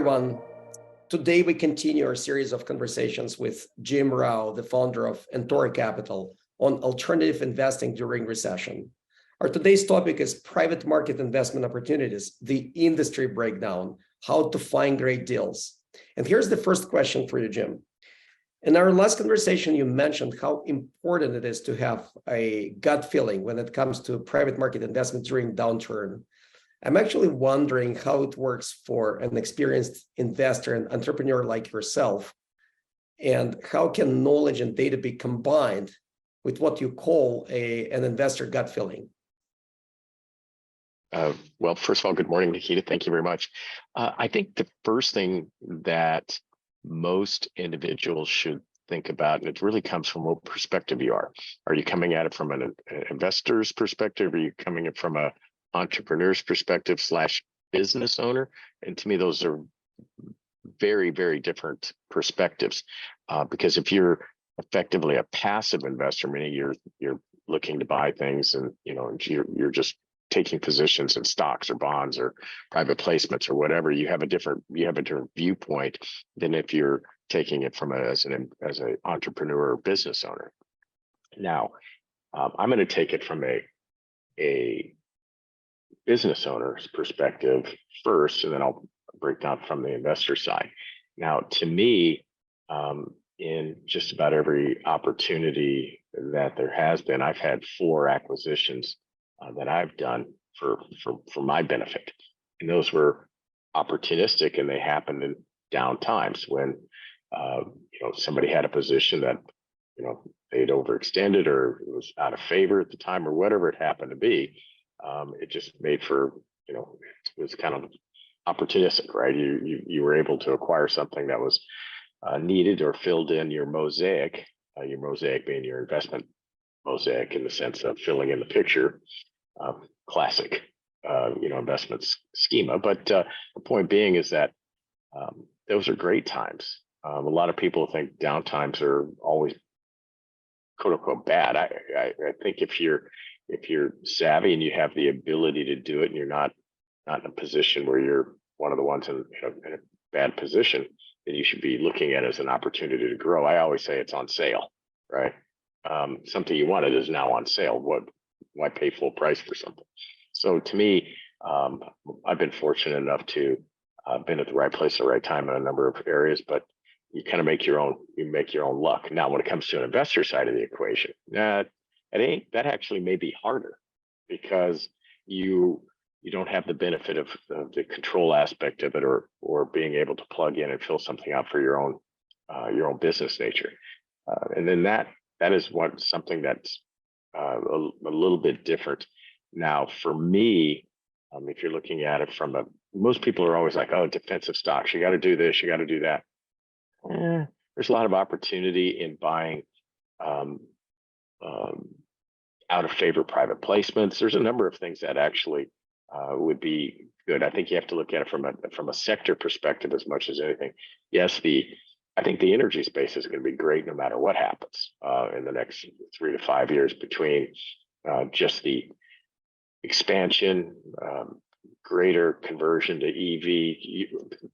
everyone. Today we continue our series of conversations with Jim Rao, the founder of Entoro Capital, on alternative investing during recession. Our today's topic is private market investment opportunities, the industry breakdown, how to find great deals. And here's the first question for you, Jim. In our last conversation, you mentioned how important it is to have a gut feeling when it comes to private market investment during downturn. I'm actually wondering how it works for an experienced investor and entrepreneur like yourself, and how can knowledge and data be combined with what you call an investor gut feeling? Well, first of all, good morning, Nikita. Thank you very much. I think the first thing that most individuals should think about, and it really comes from what perspective you are. Are you coming at it from an investor's perspective? Are you coming at it from a entrepreneur's perspective / business owner? And to me, those are very, very different perspectives. Because if you're effectively a passive investor, meaning you're looking to buy things and you're just taking positions in stocks or bonds or private placements or whatever, you have a different viewpoint than if you're taking it from as an entrepreneur or business owner. Now, I'm going to take it from a business owner's perspective first, and then I'll break down from the investor side. Now, to me, in just about every opportunity that there has been, I've had 4 acquisitions that I've done for my benefit, and those were opportunistic, and they happened in down times when somebody had a position that they'd overextended or it was out of favor at the time or whatever it happened to be. It just made for, it was kind of opportunistic, right? You were able to acquire something that was needed or filled in your mosaic being your investment mosaic in the sense of filling in the picture, classic, investment schema. But the point being is that those are great times. A lot of people think down times are always quote unquote bad. I think if you're savvy and you have the ability to do it, and you're not in a position where you're one of the ones in a bad position, then you should be looking at it as an opportunity to grow. I always say it's on sale, right? Something you wanted is now on sale. Why pay full price for something? So to me, I've been fortunate enough to been at the right place at the right time in a number of areas, but you kind of make your own luck. Now, when it comes to an investor side of the equation, that actually may be harder because you don't have the benefit of the control aspect of it, or being able to plug in and fill something out for your own business nature. And then that is something that's a little bit different. Now, for me, if you're looking at it from most people are always like, oh, defensive stocks, you got to do this, you got to do that. There's a lot of opportunity in buying out of favor private placements. There's a number of things that actually would be good. I think you have to look at it from a sector perspective as much as anything. Yes, I think the energy space is going to be great no matter what happens in the next 3 to 5 years, between just the expansion, greater conversion to EV,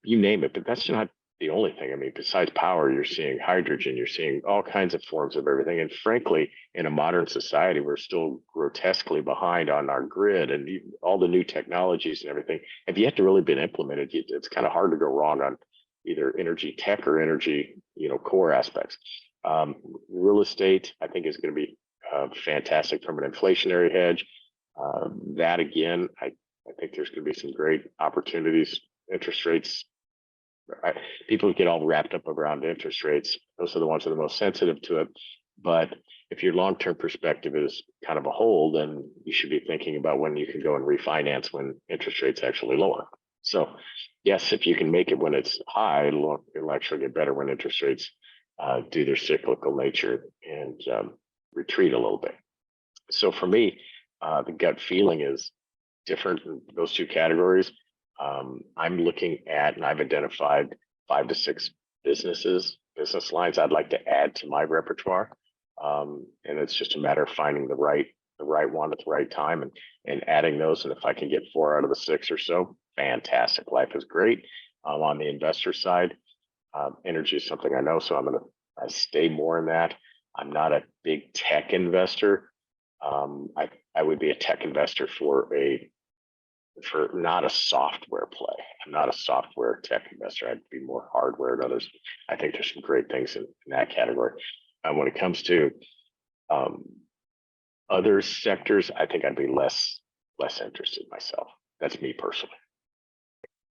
you name it. But that's not the only thing. I mean, besides power, you're seeing hydrogen, you're seeing all kinds of forms of everything. And frankly, in a modern society, we're still grotesquely behind on our grid, and all the new technologies and everything have yet to really been implemented. It's kind of hard to go wrong on either energy tech or energy, core aspects. Real estate, I think, is going to be fantastic from an inflationary hedge. That again, I think there's going to be some great opportunities. Interest rates, people get all wrapped up around interest rates. Those are the ones that are the most sensitive to it. But if your long-term perspective is kind of a hold, then you should be thinking about when you can go and refinance when interest rates actually lower. So yes, if you can make it when it's high, it'll actually get better when interest rates do their cyclical nature and retreat a little bit. So for me, the gut feeling is different in those 2 categories. I'm looking at, and I've identified 5 to 6 business lines I'd like to add to my repertoire. And it's just a matter of finding the right one at the right time and adding those. And if I can get 4 out of the 6 or so, fantastic. Life is great. On the investor side, energy is something I know, so I stay more in that. I'm not a big tech investor. I would be a tech investor for not a software play. I'm not a software tech investor. I'd be more hardware and others. I think there's some great things in that category. When it comes to other sectors, I think I'd be less interested myself. That's me personally.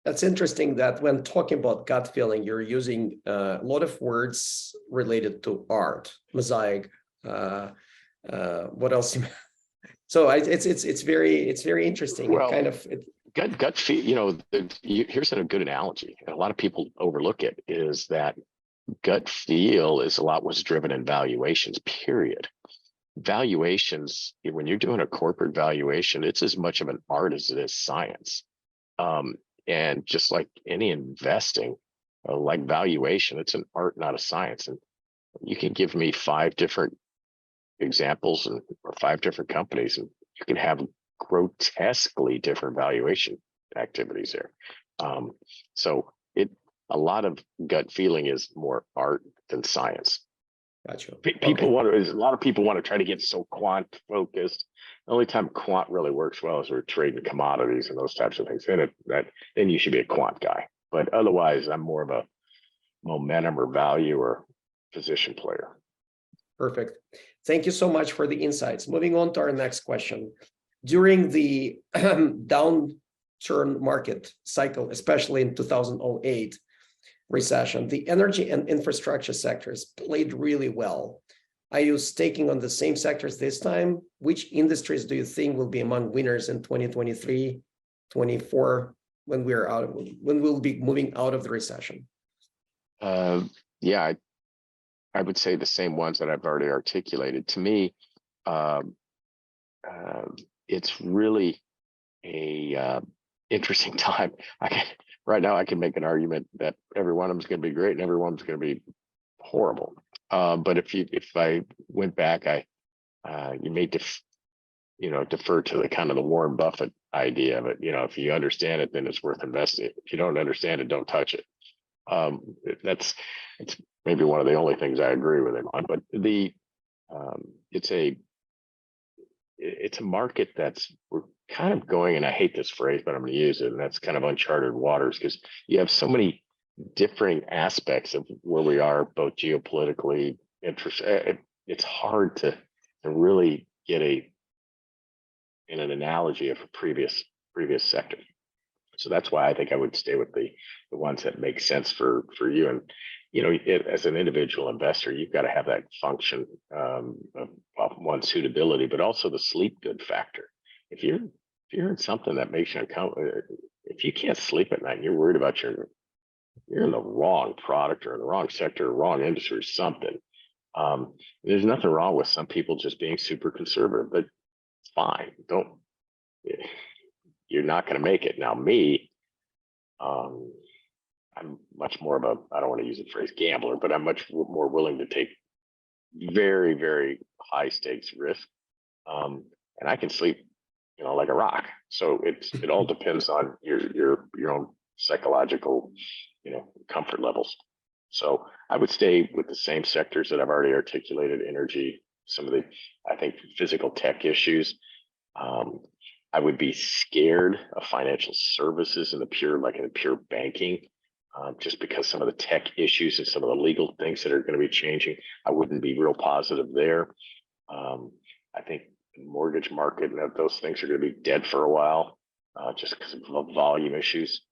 That's interesting that when talking about gut feeling, you're using a lot of words related to art, mosaic. What else? So it's very interesting. Well, Kind of gut feel. Here's a good analogy, and a lot of people overlook it. Is that gut feel is a lot what's driven in valuations. Period. Valuations, when you're doing a corporate valuation, it's as much of an art as it is science. And just like any investing, like valuation, it's an art, not a science. And you can give me 5 different examples or 5 different companies, and you can have grotesquely different valuation activities there. So a lot of gut feeling is more art than science. Gotcha. A lot of people want to try to get so quant focused. The only time quant really works well is we're trading commodities and those types of things. Then you should be a quant guy. But otherwise, I'm more of a momentum or value or position player. Perfect. Thank you so much for the insights. Moving on to our next question. During the downturn market cycle, especially in 2008 recession, the energy and infrastructure sectors played really well. Are you staking on the same sectors this time? Which industries do you think will be among winners in 2023, 24, when we'll be moving out of the recession? Yeah, I would say the same ones that I've already articulated. To me, it's really a interesting time. Right now, I can make an argument that every one of them is going to be great and every one's going to be horrible. But if I went back, you may defer to the kind of the Warren Buffett idea of it. If you understand it, then it's worth investing. If you don't understand it, don't touch it. It's maybe one of the only things I agree with him on. But it's a market we're kind of going, and I hate this phrase, but I'm going to use it, and that's kind of uncharted waters, because you have so many differing aspects of where we are, both geopolitically, it's hard to really get in an analogy of a previous sector. So that's why I think I would stay with the ones that make sense for you. And as an individual investor, you've got to have that function of one, suitability, but also the sleep good factor. If you're in something that makes you uncomfortable, if you can't sleep at night and you're worried about you're in the wrong product or in the wrong sector or wrong industry or something. There's nothing wrong with some people just being super conservative, but it's fine. You're not going to make it. Now, me, I'm much more of I don't want to use the phrase gambler, but I'm much more willing to take very, very high stakes risk. And I can sleep, like a rock. So it all depends on your own psychological, comfort levels. So I would stay with the same sectors that I've already articulated: energy, some of the, I think, physical tech issues. I would be scared of financial services in the pure banking, just because some of the tech issues and some of the legal things that are going to be changing. I wouldn't be real positive there. I think the mortgage market and those things are going to be dead for a while, just because of volume issues.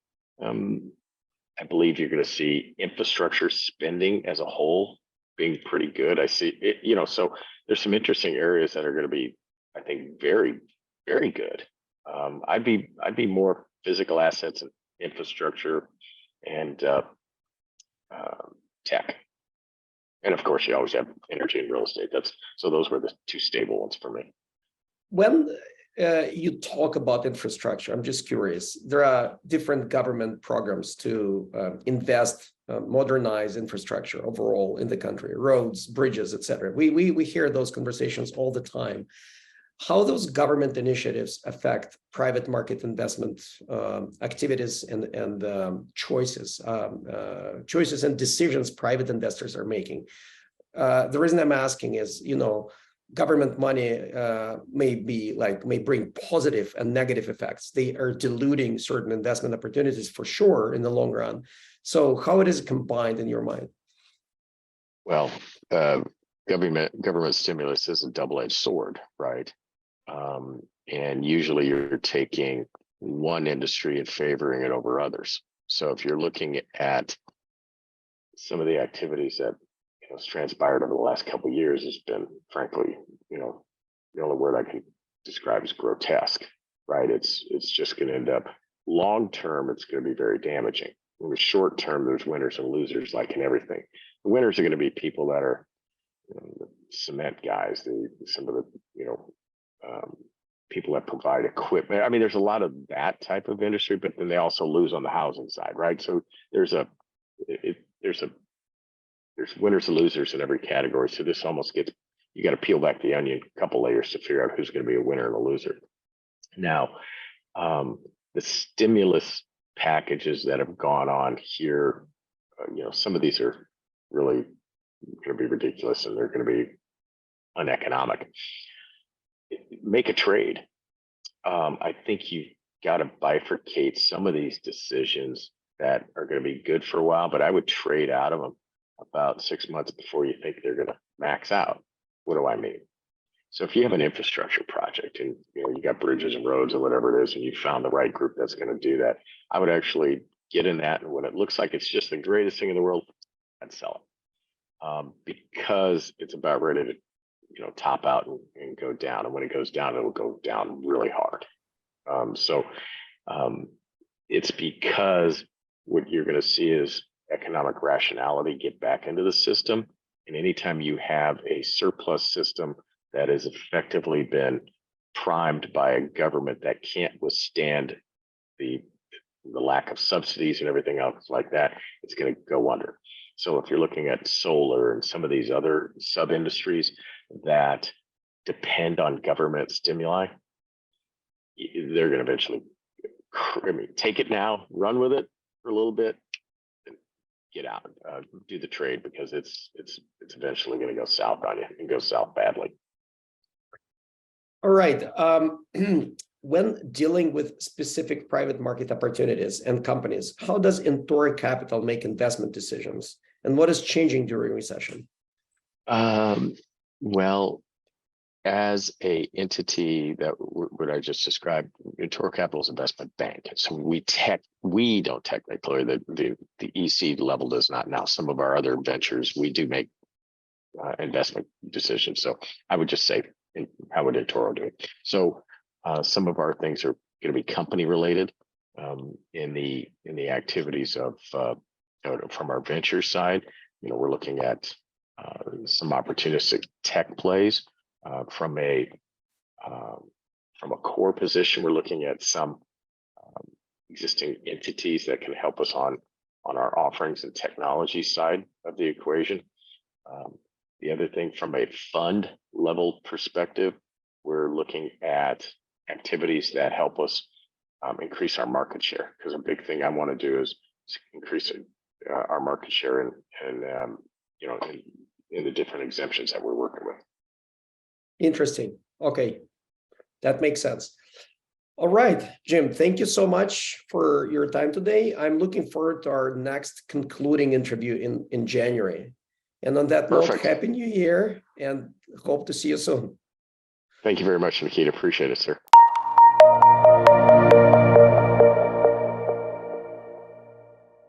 I believe you're going to see infrastructure spending as a whole being pretty good. I see it, so there's some interesting areas that are going to be, I think, very, very good. I'd be more physical assets and infrastructure and tech. And of course, you always have energy and real estate. Those were the 2 stable ones for me. When you talk about infrastructure, I'm just curious, there are different government programs to invest, modernize infrastructure overall in the country, roads, bridges, etc. We hear those conversations all the time. how those government initiatives affect private market investment activities and choices and decisions private investors are making. The reason I'm asking is, government money may bring positive and negative effects. They are diluting certain investment opportunities for sure in the long run. So how it is combined in your mind? Well, government stimulus is a double-edged sword, right? And usually you're taking one industry and favoring it over others. So if you're looking at some of the activities that has transpired over the last couple of years, has been, frankly, the only word I can describe is grotesque, right? It's just going to end up long term. It's going to be very damaging. In the short term, there's winners and losers, like in everything. The winners are going to be people that are the cement guys, some of the people that provide equipment. I mean, there's a lot of that type of industry, but then they also lose on the housing side, right? So there's winners and losers in every category. So this almost gets, you got to peel back the onion a couple layers to figure out who's going to be a winner and a loser. Now, the stimulus packages that have gone on here, some of these are really going to be ridiculous and they're going to be uneconomic. Make a trade. I think you've got to bifurcate some of these decisions that are going to be good for a while, but I would trade out of them about 6 months before you think they're going to max out. What do I mean? So if you have an infrastructure project and you got bridges and roads or whatever it is, and you found the right group that's going to do that, I would actually get in that. And when it looks like it's just the greatest thing in the world, I'd sell it, because it's about ready to top out and go down. And when it goes down, it'll go down really hard. It's because what you're going to see is economic rationality get back into the system. And anytime you have a surplus system that has effectively been primed by a government that can't withstand the lack of subsidies and everything else like that, it's going to go under. So if you're looking at solar and some of these other sub-industries that depend on government stimuli, they're going to eventually, take it now, run with it for a little bit, and get out, do the trade, because it's eventually going to go south on you and go south badly. All right. When dealing with specific private market opportunities and companies, how does Entoro Capital make investment decisions? And what is changing during recession? Well, as a entity that what I just described, Entoro Capital is an investment bank. So we don't technically, the EC level does not now. Some of our other ventures, we do make investment decisions. So I would just say, how would Entoro do it? So some of our things are going to be company related in the activities of from our venture side. We're looking at some opportunistic tech plays. From a core position, we're looking at some existing entities that can help us on our offerings and technology side of the equation. The other thing, from a fund level perspective, we're looking at activities that help us increase our market share, because a big thing I want to do is increase our market share in the different exemptions that we're working with. Interesting. Okay, that makes sense. All right, Jim, thank you so much for your time today. I'm looking forward to our next concluding interview in January. And on that note, Happy New Year, and hope to see you soon. Thank you very much, Nikita. Appreciate it, sir.